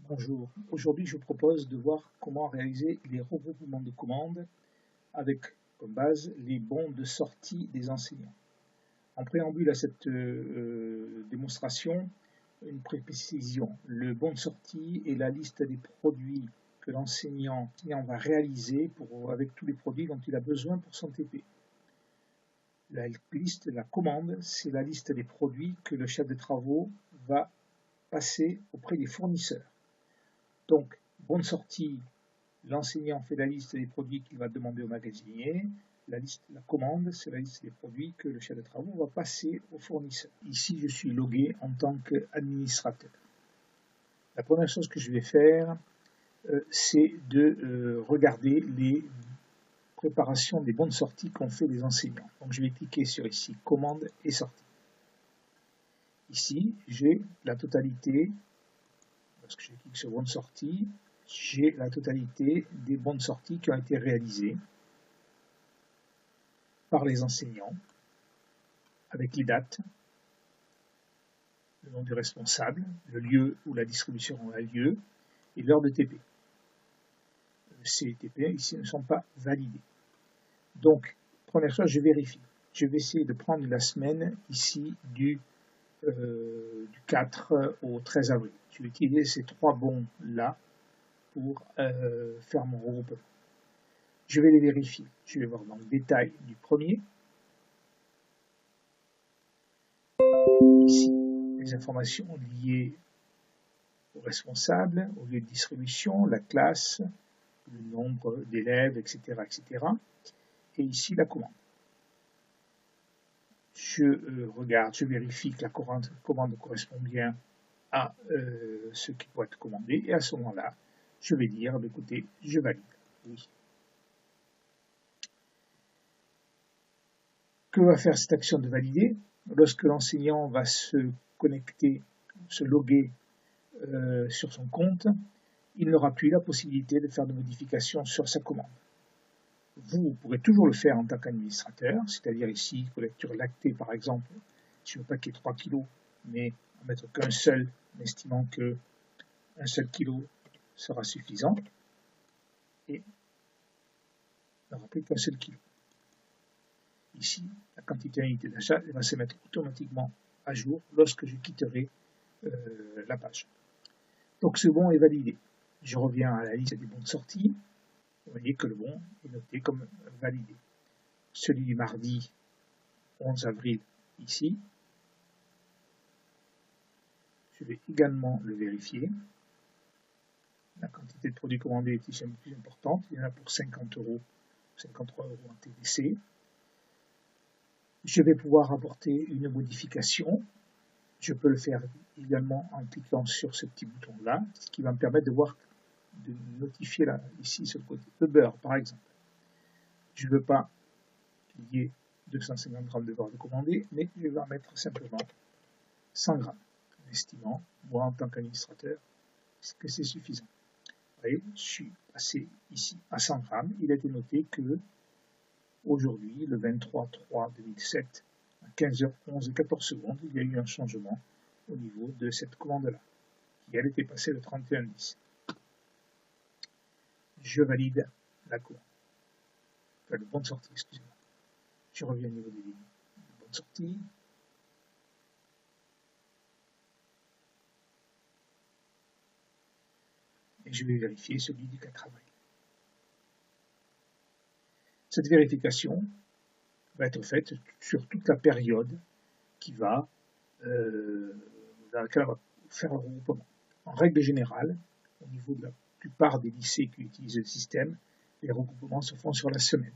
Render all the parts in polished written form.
Bonjour, aujourd'hui je vous propose de voir comment réaliser les regroupements de commandes avec comme base les bons de sortie des enseignants. En préambule à cette démonstration, une précision. Le bon de sortie est la liste des produits que l'enseignant va réaliser avec tous les produits dont il a besoin pour son TP. La commande, c'est la liste des produits que le chef de travaux va passer auprès des fournisseurs. Donc, bonne sortie, l'enseignant fait la liste des produits qu'il va demander au magasinier. La commande, c'est la liste des produits que le chef de travaux va passer au fournisseur. Ici, je suis logué en tant qu'administrateur. La première chose que je vais faire, c'est de regarder les préparations des bonnes sorties qu'ont fait les enseignants. Donc, je vais cliquer sur ici, commande et sortie. Ici, j'ai la totalité. Lorsque je clique sur bonne sortie, j'ai la totalité des bonnes sorties qui ont été réalisées par les enseignants, avec les dates, le nom du responsable, le lieu où la distribution a lieu et l'heure de TP. Ces TP ici ne sont pas validés. Donc, première chose, je vérifie. Je vais essayer de prendre la semaine ici du 4 au 13 avril. Je vais utiliser ces trois bons là pour faire mon regroupement. Je vais les vérifier. Je vais voir dans le détail du premier. Ici, les informations liées au responsable, au lieu de distribution, la classe, le nombre d'élèves, etc., etc. Et ici, la commande. Je regarde, je vérifie que la commande correspond bien à ce qui doit être commandé. Et à ce moment-là, je vais dire, écoutez, je valide. Oui. Que va faire cette action de valider? Lorsque l'enseignant va se connecter, se loguer sur son compte, il n'aura plus la possibilité de faire de modifications sur sa commande. Vous pourrez toujours le faire en tant qu'administrateur, c'est-à-dire ici, collecture lactée par exemple, sur le paquet 3 kg, mais en mettre qu'un seul, en estimant qu'un seul kilo sera suffisant, et il n'aura plus qu'un seul kilo. Ici, la quantité unité d'achat va se mettre automatiquement à jour lorsque je quitterai la page. Donc ce bon est validé. Je reviens à la liste des bons de sortie. Vous voyez que le bon est noté comme validé. Celui du mardi 11 avril ici. Je vais également le vérifier. La quantité de produits commandés est ici un peu plus importante. Il y en a pour 50 €, 53 € en TDC. Je vais pouvoir apporter une modification. Je peux le faire également en cliquant sur ce petit bouton-là, ce qui va me permettre de notifier là, ici sur le côté. Le beurre, par exemple. Je ne veux pas qu'il y ait 250 g de beurre de commandé, mais je vais en mettre simplement 100 g, en estimant, moi en tant qu'administrateur, que c'est suffisant. Vous voyez, je suis passé ici à 100 g. Il a été noté que aujourd'hui, le 23/3/2007, à 15h11 et 14 secondes, il y a eu un changement au niveau de cette commande-là, qui elle était passée le 31/10. Je valide la commande. Enfin, le bon de sortie, excusez-moi. Je reviens au niveau des lignes. Le bon de sortie. Et je vais vérifier celui du 4 avril. Cette vérification va être faite sur toute la période dans laquelle on va faire un regroupement. En règle générale, au niveau de la plupart des lycées qui utilisent le système, les regroupements se font sur la semaine.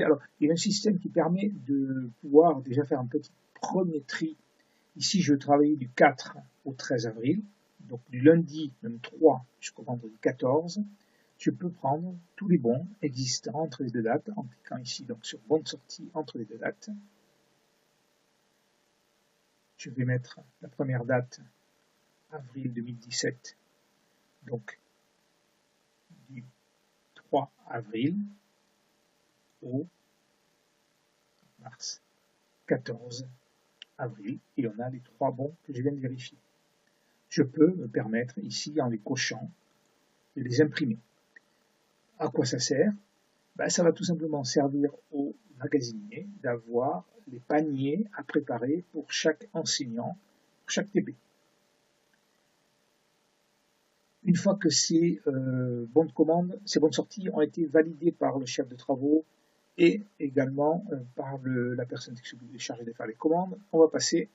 Alors, il y a un système qui permet de pouvoir déjà faire un petit premier tri. Ici, je vais travailler du 4 au 13 avril, donc du lundi 3 jusqu'au vendredi 14. Je peux prendre tous les bons existants entre les deux dates en cliquant ici donc sur bon de sortie entre les deux dates. Je vais mettre la première date, avril 2017, donc du 3 avril au mars 14 avril, et on a les trois bons que je viens de vérifier. je peux me permettre ici, en les cochant, de les imprimer. À quoi ça sert? Ben, ça va tout simplement servir au magasinier d'avoir les paniers à préparer pour chaque enseignant, pour chaque TP. Une fois que ces bons de commande, ces bons de sortie ont été validés par le chef de travaux et également par la personne qui est chargée de faire les commandes, on va passer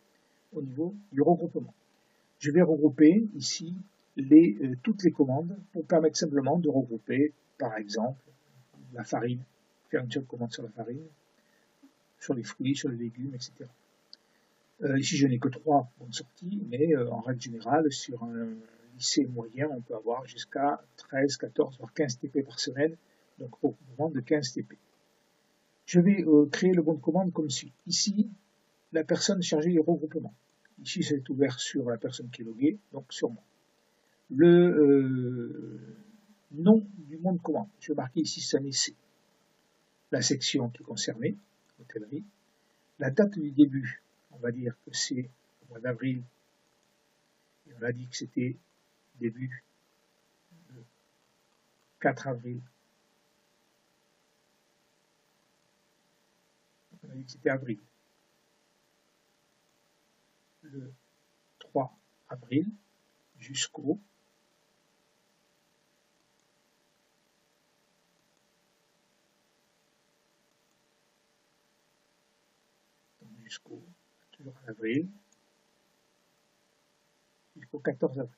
au niveau du regroupement. Je vais regrouper ici toutes les commandes pour permettre simplement de regrouper, par exemple, la farine, faire une seule commande sur la farine, sur les fruits, sur les légumes, etc. Ici, je n'ai que 3 bonnes sorties, mais en règle générale, sur un lycée moyen, on peut avoir jusqu'à 13, 14, voire 15 TP par semaine, donc regroupement de 15 TP. Je vais créer le bon de commande comme suit. Ici, la personne chargée du regroupement. Ici, c'est ouvert sur la personne qui est loguée, donc sur moi. Le nom du bon de commande. Je vais marquer ici SANEC. La section qui est concernée, hôtellerie. La date du début, on va dire que c'est au mois d'avril. Et on a dit que c'était début le 4 avril. On a dit que c'était avril. Le 3 avril jusqu'au toujours en avril, jusqu'au 14 avril.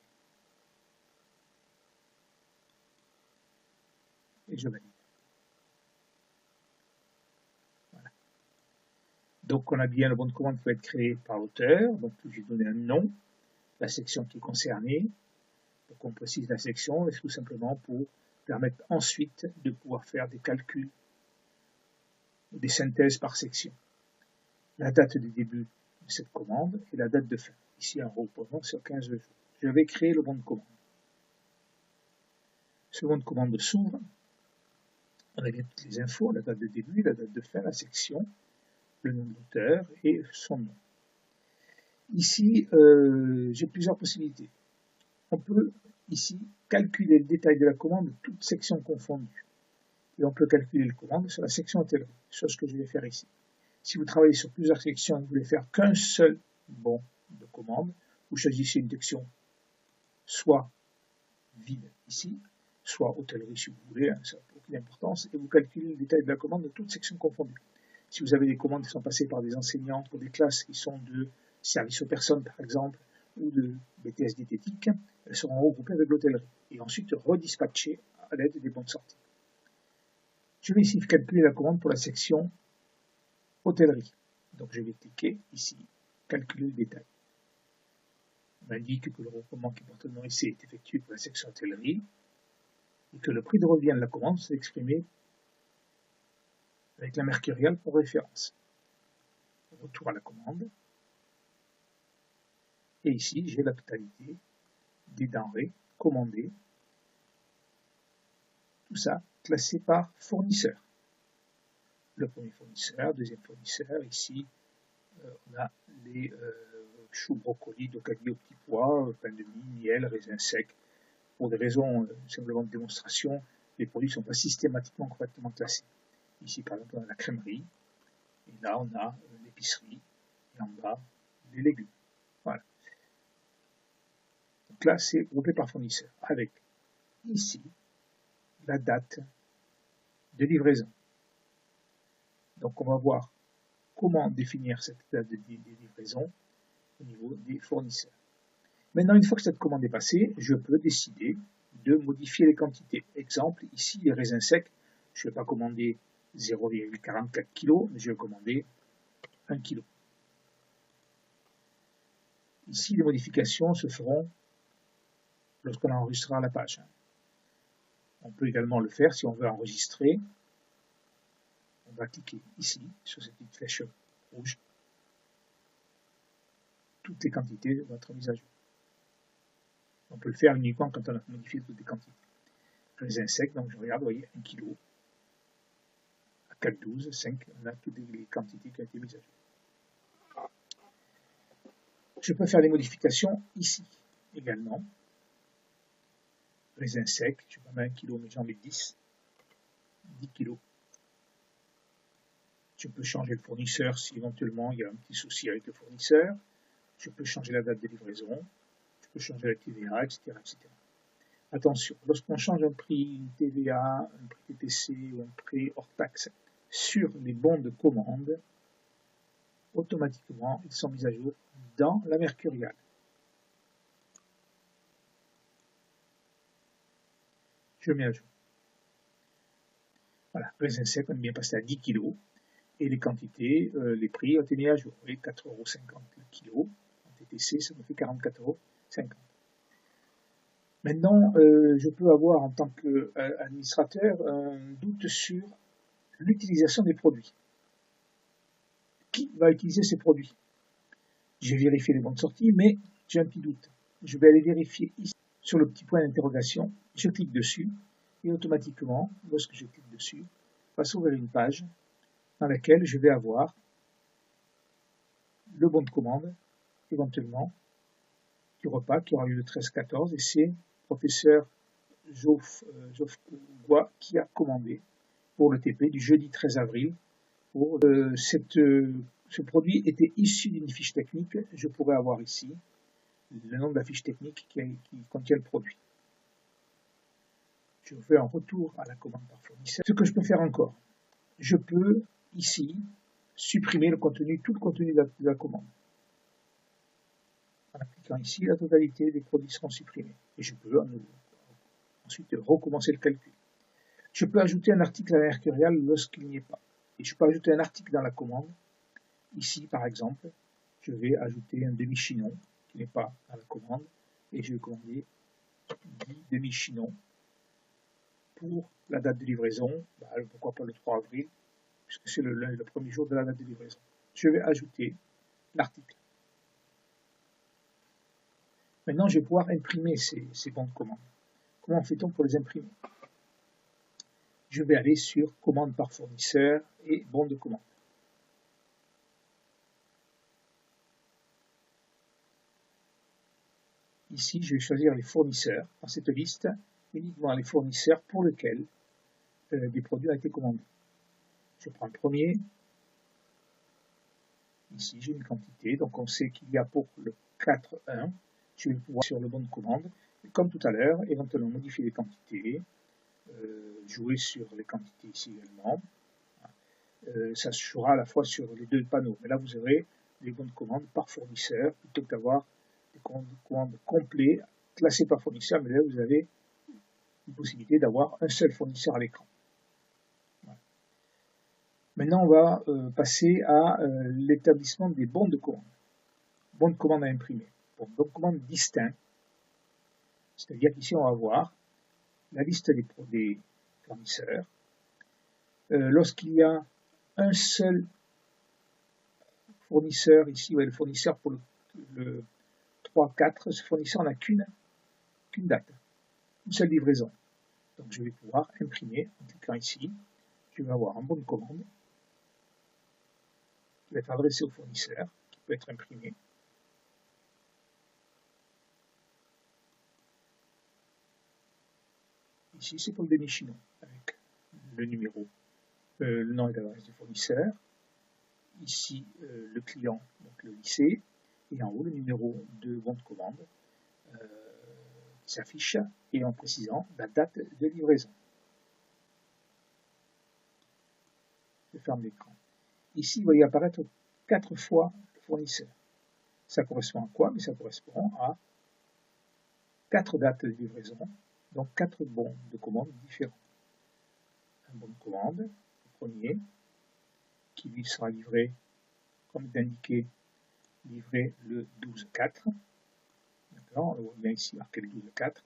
Et je valide. Voilà. Donc on a bien le bon de commande peut être créé par l'auteur, donc j'ai donné un nom, la section qui est concernée, pour qu'on précise la section, et tout simplement pour permettre ensuite de pouvoir faire des calculs, des synthèses par section. La date de début de cette commande et la date de fin. Ici, un regroupement sur 15 jours. Je vais créer le bon de commande. Ce bon de commande s'ouvre. On a bien toutes les infos, la date de début, la date de fin, la section, le nom de l'auteur et son nom. Ici, j'ai plusieurs possibilités. On peut ici calculer le détail de la commande, toutes sections confondues. Et on peut calculer le commande sur la section hôtellerie, chose que je vais faire ici. Si vous travaillez sur plusieurs sections et que vous voulez faire qu'un seul bon de commande, vous choisissez une section soit vide ici, soit hôtellerie si vous voulez, hein, ça n'a aucune importance, et vous calculez le détail de la commande de toutes sections confondues. Si vous avez des commandes qui sont passées par des enseignants pour des classes qui sont de service aux personnes par exemple, ou de BTS diététique, elles seront regroupées avec l'hôtellerie, et ensuite redispatchées à l'aide des bons de sortie. Je vais ici calculer la commande pour la section hôtellerie. Donc je vais cliquer ici, calculer le détail. On m'indique que le regroupement qui porte le nom ici est effectué pour la section hôtellerie et que le prix de revient de la commande s'est exprimé avec la mercuriale pour référence. Retour à la commande. Et ici, j'ai la totalité des denrées commandées. Tout ça classé par fournisseur. Le premier fournisseur, deuxième fournisseur, ici on a les choux, brocolis, docali au petit pois, pain de mie, miel, raisins secs. Pour des raisons simplement de démonstration, les produits ne sont pas systématiquement correctement classés. Ici par exemple on a la crèmerie, et là on a l'épicerie, et en bas les légumes. Voilà. Donc là c'est groupé par fournisseur, avec ici la date de livraison. Donc on va voir comment définir cette date de livraison au niveau des fournisseurs. Maintenant, une fois que cette commande est passée, je peux décider de modifier les quantités. Exemple, ici, les raisins secs, je ne vais pas commander 0,44 kg, mais je vais commander 1 kg. Ici, les modifications se feront lorsqu'on enregistrera la page. On peut également le faire si on veut enregistrer. On va cliquer ici, sur cette petite flèche rouge. Toutes les quantités vont être mises à jour. On peut le faire uniquement quand on a modifié toutes les quantités. Raisins secs, donc je regarde, vous voyez, 1 kg. À 4,12, 5, on a toutes les quantités qui ont été mises à jour. Je peux faire des modifications ici. également. Raisin sec, je vais mettre 1 kg, mais j'en mets 10 kg. Je peux changer le fournisseur si éventuellement il y a un petit souci avec le fournisseur. Je peux changer la date de livraison. Je peux changer la TVA, etc. etc. Attention, lorsqu'on change un prix, une TVA, un prix TTC ou un prix hors taxe sur les bons de commande, automatiquement, ils sont mis à jour dans la Mercurial. Je mets à jour. Voilà, raisin sec, on est bien passé à 10 kg. Et les quantités, les prix ont été mis à jour. Et 4,50 € le kilo. En TTC, ça me fait 44,50 €. Maintenant, je peux avoir en tant qu'administrateur un doute sur l'utilisation des produits. Qui va utiliser ces produits? J'ai vérifié les bons de sortie, mais j'ai un petit doute. Je vais aller vérifier ici sur le petit point d'interrogation. Je clique dessus et automatiquement, lorsque je clique dessus, va s'ouvrir une page dans laquelle je vais avoir le bon de commande, éventuellement, du repas qui aura lieu le 13-14, et c'est professeur Geoffroy qui a commandé pour le TP du jeudi 13 avril. Pour, ce produit était issu d'une fiche technique. Je pourrais avoir ici le nom de la fiche technique qui contient le produit. Je fais un retour à la commande par fournisseur. Ce que je peux faire encore, je peux ici supprimer le contenu, tout le contenu de la commande. En appliquant ici, la totalité des produits seront supprimés. Et je peux ensuite recommencer le calcul. Je peux ajouter un article à la Mercurial lorsqu'il n'y est pas. Et je peux ajouter un article dans la commande. Ici, par exemple, je vais ajouter un demi-chinon qui n'est pas dans la commande. Et je vais commander 10 demi-chinons pour la date de livraison. Pourquoi pas le 3 avril, puisque c'est le premier jour de la date de livraison. Je vais ajouter l'article. Maintenant, je vais pouvoir imprimer ces bons de commande. Comment fait-on pour les imprimer? Je vais aller sur commande par fournisseur et bons de commande. Ici, je vais choisir les fournisseurs. Dans cette liste, uniquement les fournisseurs pour lesquels des produits ont été commandés. Je prends le premier. Ici, j'ai une quantité, donc on sait qu'il y a pour le 4,1. Je vais pouvoir sur le bon de commande, et comme tout à l'heure, éventuellement modifier les quantités, jouer sur les quantités ici également. Ça se jouera à la fois sur les deux panneaux, mais là vous aurez les bons de commande par fournisseur, plutôt que d'avoir des commandes complets classées par fournisseur, mais là vous avez une possibilité d'avoir un seul fournisseur à l'écran. Voilà. Maintenant on va passer à l'établissement des bons de commande. Bons de commande à imprimer. Bon de commande distincts, c'est-à-dire qu'ici on va voir la liste des fournisseurs. Lorsqu'il y a un seul fournisseur, ici, le fournisseur pour le 3-4, ce fournisseur n'a qu'une date, une seule livraison. Donc je vais pouvoir imprimer en cliquant ici. Je vais avoir un bon de commande qui va être adressé au fournisseur, qui peut être imprimé. Ici, c'est pour le demi-chinon, avec le numéro, le nom et l'adresse du fournisseur. Ici, le client, donc le lycée. Et en haut, le numéro de bon de commande qui s'affiche, et en précisant la date de livraison. Je ferme l'écran. Ici, il va y apparaître 4 fois le fournisseur. Ça correspond à quoi? Mais ça correspond à 4 dates de livraison, donc 4 bons de commande différents. Un bon de commande, le premier, qui lui sera livré, comme indiqué, livré le 12-4. D'accord, on voit bien ici marqué le 12-4.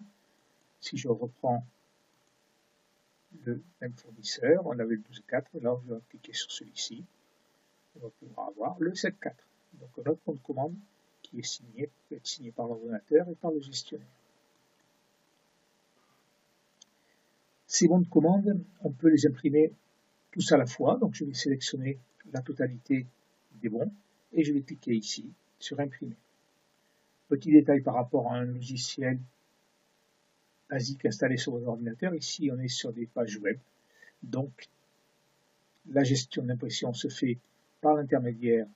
Si je reprends le même fournisseur, on avait le 12-4, là je vais cliquer sur celui-ci, on va pouvoir avoir le 7-4. Donc notre bon de commande qui est signé, peut être signé par l'ordinateur et par le gestionnaire. Ces bons de commande, on peut les imprimer tous à la fois, donc je vais sélectionner la totalité des bons et je vais cliquer ici sur imprimer. Petit détail par rapport à un logiciel basique installé sur votre ordinateur, ici on est sur des pages web, donc la gestion d'impression se fait par l'intermédiaire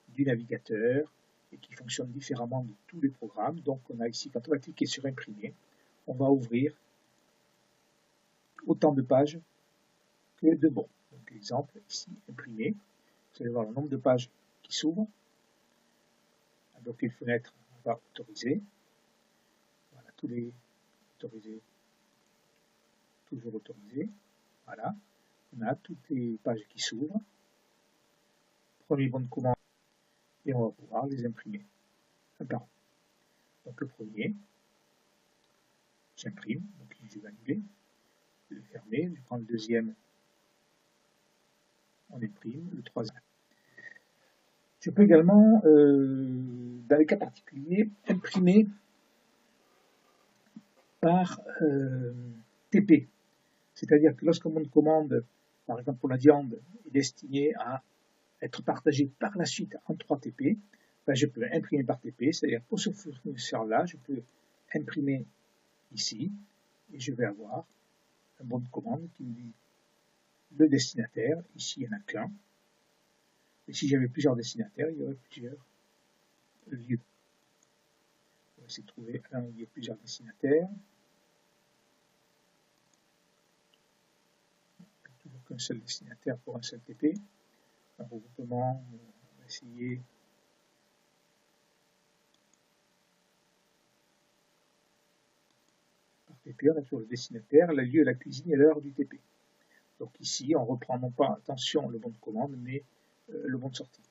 du navigateur et qui fonctionne différemment de tous les programmes. Donc on a ici, quand on va cliquer sur imprimer, on va ouvrir autant de pages que de bons. Donc exemple, ici, imprimer, vous allez voir le nombre de pages qui s'ouvrent. À bloquer une fenêtre, on va autoriser. Voilà, tous les autorisés, toujours autorisés. Voilà, on a toutes les pages qui s'ouvrent. Premier bon de commande et on va pouvoir les imprimer un par un. Donc le premier, j'imprime, donc je vais annuler, le fermer, je prends le deuxième, on imprime, le troisième. Je peux également, dans les cas particuliers, imprimer par TP. C'est-à-dire que lorsqu'un bon de commande, par exemple pour la viande, est destiné à être partagé par la suite en 3 TP, ben je peux imprimer par TP, c'est-à-dire pour ce fournisseur-là, je peux imprimer ici, et je vais avoir un bon de commande qui me dit le destinataire, ici il n'y en a qu'un, et si j'avais plusieurs destinataires, il y aurait plusieurs lieux. On va essayer de trouver un où il y a plusieurs destinataires. Toujours qu'un seul destinataire pour un seul TP. Un regroupement, on va essayer par TP, on a toujours le destinataire, le lieu, la cuisine et l'heure du TP. Donc ici, on reprend non pas, attention, le bon de commande, mais le bon de sortie.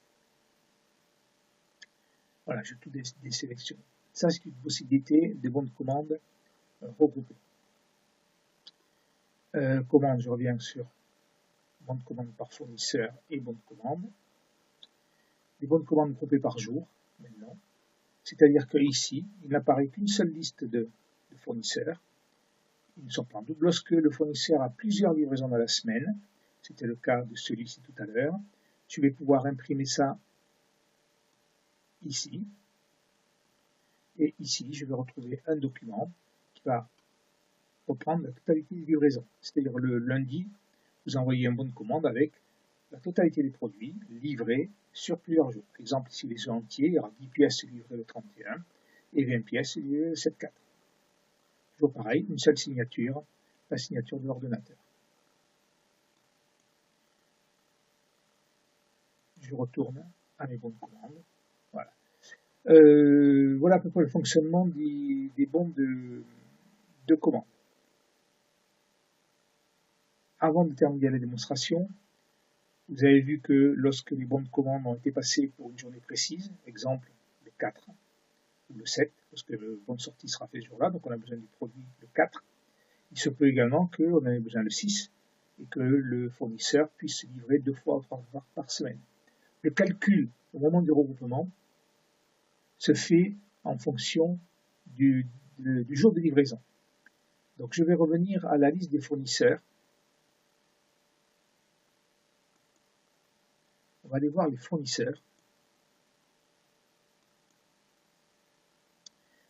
Voilà, j'ai tout désélectionné. Ça, c'est une possibilité des bons de commande regroupés. Commande, je reviens sur bon de commande par fournisseur et bon de commande. Les bons de commande groupés par jour, maintenant. C'est-à-dire qu'ici, il n'apparaît qu'une seule liste de fournisseurs. Ils ne sont pas en double. Lorsque le fournisseur a plusieurs livraisons dans la semaine, c'était le cas de celui-ci tout à l'heure, je vais pouvoir imprimer ça ici. Et ici, je vais retrouver un document qui va reprendre la totalité des livraisons. C'est-à-dire le lundi, vous envoyez un bon de commande avec la totalité des produits livrés sur plusieurs jours. Par exemple, ici les œufs entiers, il y aura 10 pièces livrées le 31 et 20 pièces livrées le 7-4. Toujours pareil, une seule signature, la signature de l'ordonnateur. Je retourne à mes bons de commande. Voilà. Voilà à peu près le fonctionnement des bons de commande. Avant de terminer la démonstration, vous avez vu que lorsque les bons de commande ont été passés pour une journée précise, exemple le 4 ou le 7, parce que le bon de sortie sera fait ce jour-là, donc on a besoin du produit le 4, il se peut également qu'on ait besoin le 6 et que le fournisseur puisse livrer 2 fois ou 3 fois par semaine. Le calcul au moment du regroupement se fait en fonction du jour de livraison. Donc je vais revenir à la liste des fournisseurs. On va aller voir les fournisseurs.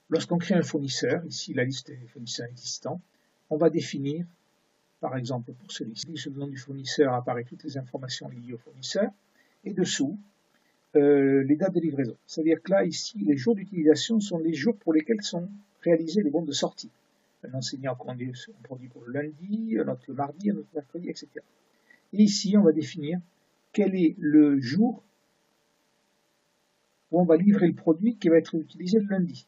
Lorsqu'on crée un fournisseur, ici la liste des fournisseurs existants, on va définir, par exemple pour celui-ci, sur le nom du fournisseur apparaît toutes les informations liées au fournisseur, et dessous, les dates de livraison. C'est-à-dire que là, ici, les jours d'utilisation sont les jours pour lesquels sont réalisés les bons de sortie. Un enseignant commande un produit pour le lundi, un autre le mardi, un autre le mercredi, etc. Et ici, on va définir quel est le jour où on va livrer le produit qui va être utilisé le lundi.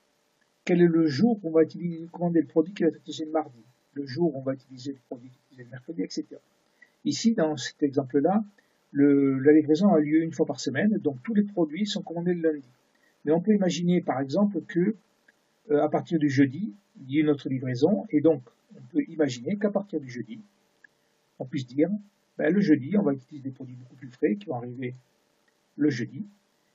Quel est le jour où on va commander le produit qui va être utilisé le mardi. Le jour où on va utiliser le produit qui est utilisé le mercredi, etc. Ici, dans cet exemple-là, la livraison a lieu une fois par semaine, donc tous les produits sont commandés le lundi. Mais on peut imaginer par exemple que à partir du jeudi, il y ait une autre livraison, et donc on peut imaginer qu'à partir du jeudi, on puisse dire, ben, le jeudi, on va utiliser des produits beaucoup plus frais qui vont arriver le jeudi,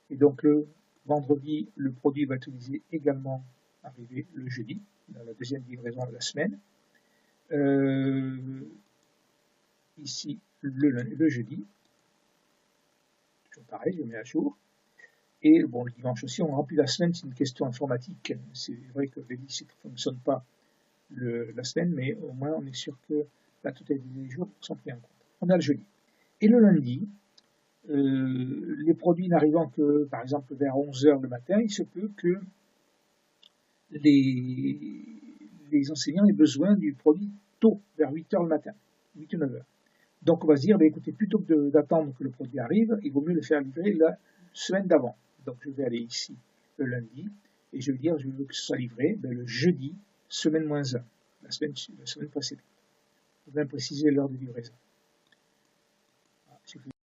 et donc le vendredi, le produit va utiliser également arriver le jeudi, dans la deuxième livraison de la semaine. Ici, le jeudi, pareil, je mets à jour. Et bon, le dimanche aussi, on remplit la semaine, c'est une question informatique. C'est vrai que les listes ne fonctionnent pas la semaine, mais au moins on est sûr que la totalité des jours sont pris en compte. On a le jeudi. Et le lundi, les produits n'arrivant que, par exemple, vers 11 h le matin, il se peut que les enseignants aient besoin du produit tôt, vers 8 h le matin, 8 ou 9 h. Donc on va se dire, écoutez, plutôt que d'attendre que le produit arrive, il vaut mieux le faire livrer la semaine d'avant. Donc je vais aller ici le lundi, et je vais dire, je veux que ce soit livré le jeudi, semaine moins 1, la semaine précédente. Je vais préciser l'heure de livraison.